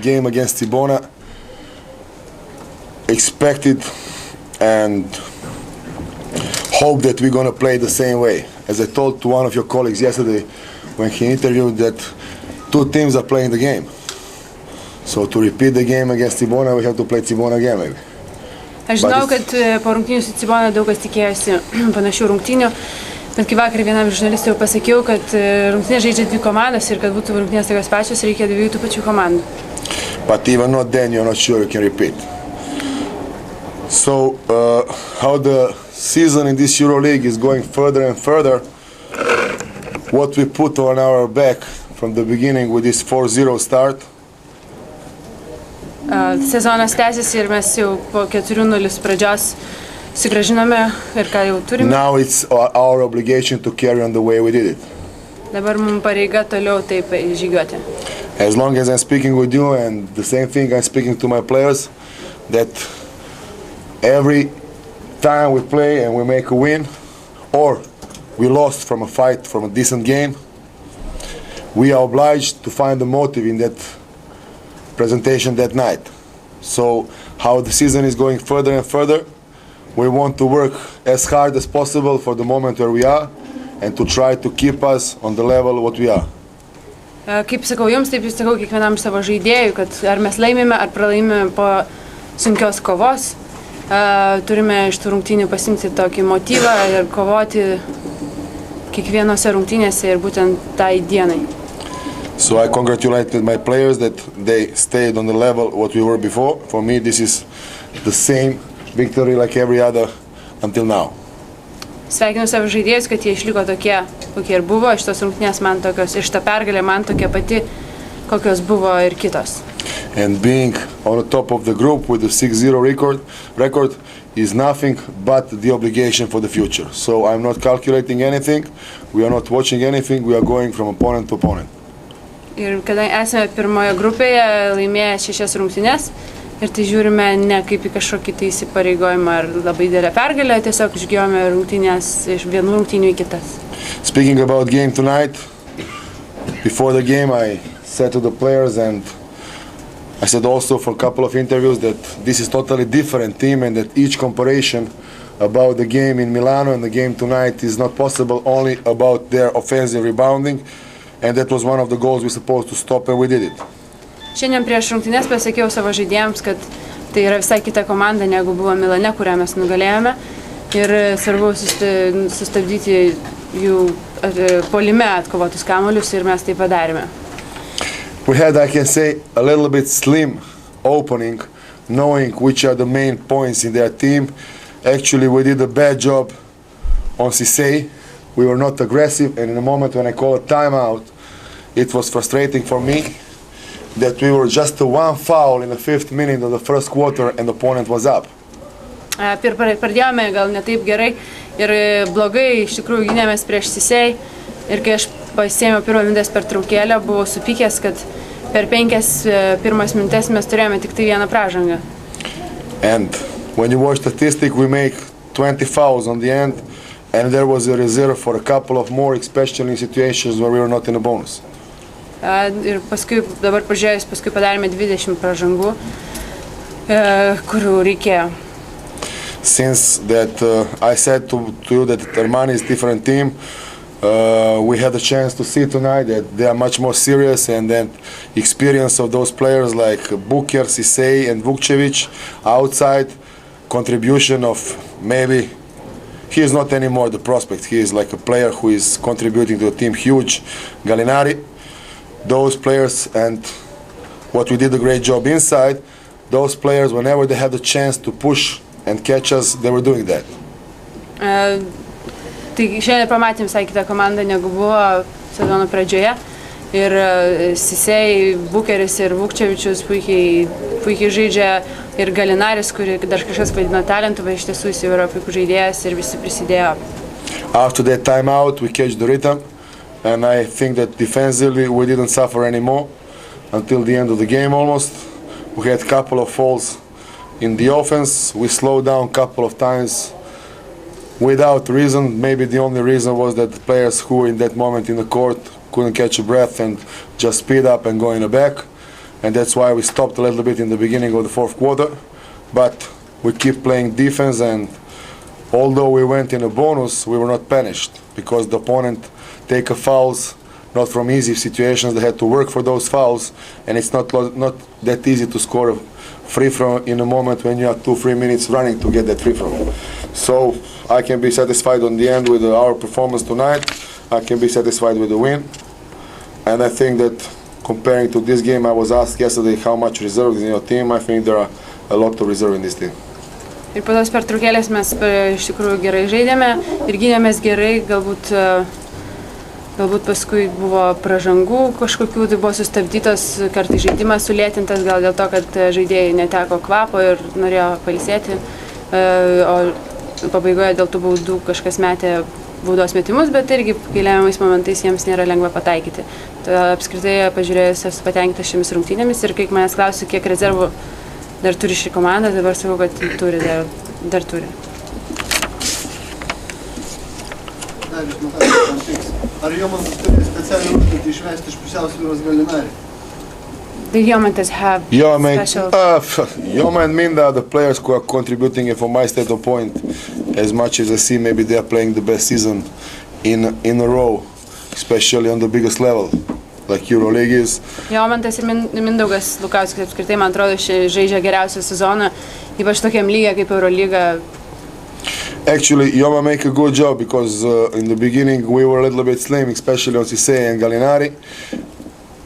game against Cibona, expected and hope that we're going to play the same way. As I told to one of your colleagues yesterday when he interviewed, that two teams are playing the game. So to repeat the game against Cibona, we have to play Cibona again maybe. Aš žinau, kad po rungtynių su Cibona daug kas tikėjosi panašių rungtynių, bet kai vakar vienam iš žurnalistų jau pasakiau, kad rungtynės žaidžia dvi komandos ir kad būtų rungtynės tokios pačios, reikia dviejų tų pačių komandų. But even not then, you're not sure you can repeat. So how the season in this Euroleague is going further and further, what we put on our back from the beginning with this 4-0 start. Sezonas tęsiasi ir mes jau po 4-0 pradžios sugrąžinome ir ką jau turime. Now it's our obligation to carry on the way we did it. Dabar mums pareiga toliau taip žygiuoti. As long as I'm speaking with you, and the same thing I'm speaking to my players, that every time we play and we make a win, or we lost from a fight, from a decent game, we are obliged to find the motive in that presentation that night. So how the season is going further and further, we want to work as hard as possible for the moment where we are and to try to keep us on the level what we are. Kaip sakau jums, taip jūs sakau kiekvienam savo žaidėjui, kad ar mes laimime, ar pralaimime po sunkios kovos, turime iš tų rungtynių pasimti tokį motyvą ir kovoti kiekvienose rungtynėse ir būtent tai dienai. So I congratulated my players that they stayed on the level what we were before. For me, this is the same victory like every other until now. Sveikinu savo žaidėjus, kad jie išliko tokie, kokie ir buvo. Iš tos rungtynės man tokios, iš to pergalė man tokia pati, kokios buvo ir kitos. And being on the top of the group with the 6-0 record is nothing but the obligation for the future. So I'm not calculating anything, we are not watching anything, we are going from opponent to opponent. Ir kadangi esame pirmoje grupėje, laimėję 6 rungtynes, ir tai žiūrime ne kaip į kažkokį tai įsipareigojimą ar labai didelę pergalę, tiesiog išgijome rungtynės iš vienų rungtynių į kitas. Speaking about game tonight, before the game I said to the players and I said also for a couple of interviews that this is totally different team and that each comparison about the game in Milano and the game tonight is not possible only about their offensive rebounding. And that was one of the goals we supposed to stop and we did it. Šiandien prieš rungtynes pasakiau savo žaidėjams, kad tai yra visai kita komanda negu buvo Milane, kurią mes nugalėjome. Ir svarbu sustabdyti jų puolime atkovotus kamuolius ir mes tai padarėme. We had, I can say, a little bit slim opening, knowing which are the main points in their team. Actually, we did a bad job on Sisei. We were not aggressive, and in a moment when I called a timeout, it was frustrating for me that we were just one foul in the 5th minute of the first quarter and the opponent was up. Pradėjome gal ne taip gerai ir blogai iš tikrųjų gynėmės prieš Sisei ir kai aš pasiėmiau pirmą minutės pertraukėlę, buvau supykęs, kad per 5 pirmas minutės mes turėjome tik tai vieną pražangą. And when you watch statistics, we make 20 fouls on the end. And there was a reserve for a couple of more, especially in situations where we were not in a bonus. Ir paskui, dabar pažiūrėjus, paskui padarėme 20 pražangų, kurių reikėjo. Since that I said to you that Armani is a different team, we had a chance to see tonight that they are much more serious and then experience of those players like Buker, Sisei and Vukcevic outside, contribution of maybe. He is not anymore the prospect. He is like a player who is contributing to the team huge. Gallinari, those players, and what we did a great job inside, those players, whenever they had the chance to push and catch us, they were doing that. Tai šiandien pamatėm visai kitą komandą negu buvo sezono pradžioje. Ir Sisei, Bukeris ir Vukcevičius puikiai žaidžia ir Galinaris, kurį dar kažkas vadino talentu, bet iš tiesų jis jau yra puikus žaidėjas ir visi prisidėjo. After that timeout, we catch the rhythm, and I think that defensively we didn't suffer anymore until the end of the game almost. We had a couple of falls in the offense. We slowed down a couple of times without reason. Maybe the only reason was that the players who were in that moment in the court couldn't catch a breath and just speed up and go in the back. and that's why we stopped a little bit in the beginning of the fourth quarter. But we keep playing defense, and although we went in a bonus, we were not punished because the opponent take a fouls not from easy situations. They had to work for those fouls, and it's not that easy to score a free throw in a moment when you have 2-3 minutes running to get that free throw. So I can be satisfied on the end with our performance tonight. I can be satisfied with the win, and I think that comparing to this game, I was asked yesterday how much reserve is in your team. I think there are a lot to reserve in this team. Ir po tos pertraukėlės mes iš tikrųjų gerai žaidėme ir gynėmės gerai, galbūt paskui buvo pražangų kažkokių, tai buvo sustabdytas kartais žaidimas sulėtintas, gal dėl to, kad žaidėjai neteko kvapo ir norėjo pailsėti, o pabaigoje dėl tų baudų kažkas metė baudos metimus, bet irgi kai lemiamais momentais jiems nėra lengva pataikyti. Todėl apskritai pažiūrėjus esu patenkinta šiomis rungtynėmis ir kai manęs klausia, kiek rezervų dar turi ši komanda, dabar sakau, kad turi, dar turi. Ar Jomantas turi specialią užduotį išvesti iš pusiausvyros Galinarį? The Jomantas have special... Joma and Minda are the players who are contributing, and from my standpoint, as much as I see, maybe they are playing the best season in a row, especially on the biggest level, like Euroleague is. Jomantas ir Mindaugas Lukauskis apskritai, man atrodo, žaidžia geriausią sezoną, ypač tokiam lygiai kaip Eurolyga. Actually, Joma make a good job because in the beginning we were a little bit slim, especially on Cisse and Gallinari.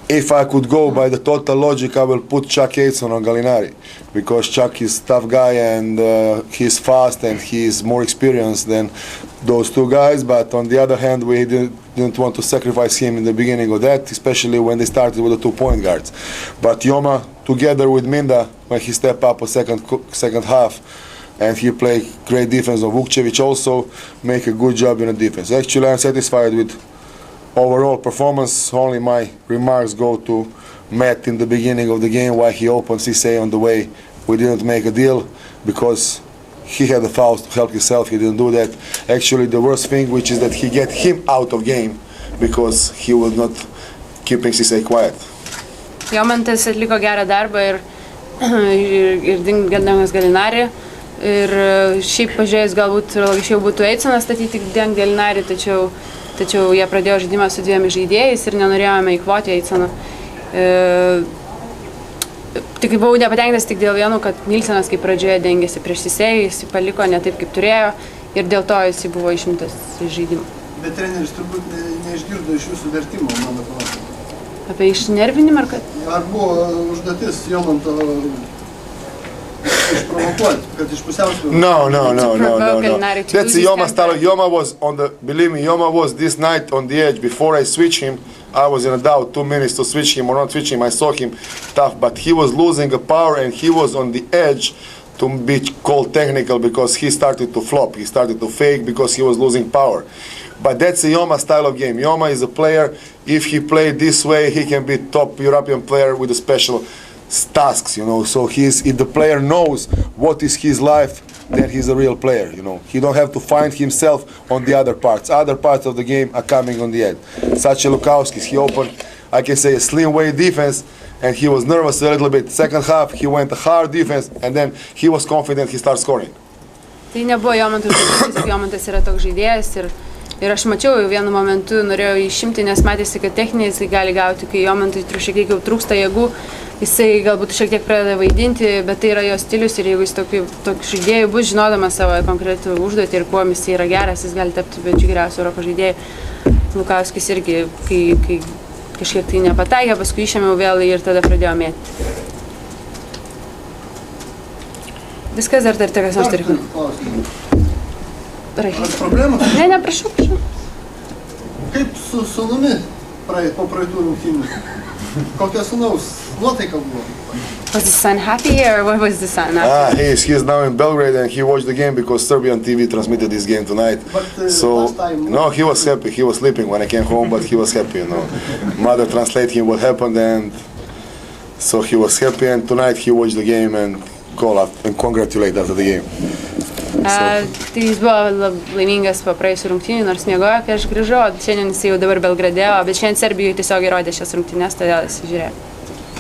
If I could go by the total logic, I will put Chuck Aitson on Gallinari because Chuck is a tough guy and he's fast and he's more experienced than those two guys. But on the other hand, we didn't want to sacrifice him in the beginning of that, especially when they started with the 2-point guards. But Joma, together with Minda, when he stepped up a second half, and he played great defense on Vukcevic, also make a good job in the defense. Actually, I'm satisfied with overall performance. Only my remarks go to Matt in the beginning of the game, why he opened Cisse on the way. We didn't make a deal because he had the fouls to help himself. He didn't do that. Actually, the worst thing, which is that he get him out of game because he was not keeping Cisse quiet. Jomantas atliko gerą darbą ir dingamas Galinarį. Ir šiaip pažiūrėjus, galbūt logiškiau būtų Eitsoną statyti deng Galinarį, tačiau jie pradėjo žaidimą su dviem žaidėjais ir nenorėjome įkvoti Eitsoną. Tik buvau nepatenkintas tik dėl vieno, kad Nilsenas kaip pradžioje dengėsi prieš Cissejų, jis paliko ne taip, kaip turėjo ir dėl to jis buvo išimtas iš žaidimo. Bet treneris turbūt neišgirdo iš jūsų vertimo, mano klausimą. Apie išnervinimą ar kad? Ar buvo užduotis Jomanto išprovokuoti, kad iš pusiausvyros? No. That's Joma style. Joma was believe me, Joma was this night on the edge. Before I switch him, I was in a doubt 2 minutes to switch him or not switch him. I saw him tough, but he was losing a power and he was on the edge to be called technical because he started to flop. He started to fake because he was losing power. But that's a Joma style of game. Joma is a player, if he played this way, he can be top European player with a special tasks, so if the player knows what is his life, then he's a real player, He don't have to find himself on the other parts. Other parts of the game are coming on the end. Such a Lukauskis, he opened, I can say, a slim way defense, and he was nervous a little bit. Second half, he went a hard defense, and then he was confident he started scoring. Tai nebuvo Jomantas, Jomantas yra toks žaidėjas ir aš mačiau jau vienu momentu, norėjau išimti, nes matėsi, kad techninis jisai gali gauti, kai Jomantui šiek tiek jau trūksta jėgų, jisai galbūt šiek tiek pradeda vaidinti, bet tai yra jo stilius ir jeigu jis tokiu žaidėju bus, žinodamas savo konkretų užduotį ir kuo jis yra geras, jis gali tapti pačiu geriausiu Europos žaidėju. Lukauskis irgi, kai kažkiek tai nepataikė, paskui išėmiau vėl ir tada pradėjo mėtyti. Viskas ar dar tokias nors turi? Ar problema? Ne, prašau. Kaip su sūnumi po praeitų rungtynių? Kokia sūnaus nuotaika buvo? Was the son happy or what was the son? He's now in Belgrade and he watched the game because Serbian TV transmitted this game tonight. But last time... No, he was happy. He was sleeping when I came home, but he was happy, Mother translated him what happened and so he was happy and tonight he watched the game and called up and congratulated after the game. Tai jis buvo laimingas po praėjusių rungtynių, nors miegojo, kai aš grįžau, šiandien jis jau dabar Belgrade, bet šiandien Serbijoje tiesiog įrodė šias rungtynes, todėl jis žiūrėjo.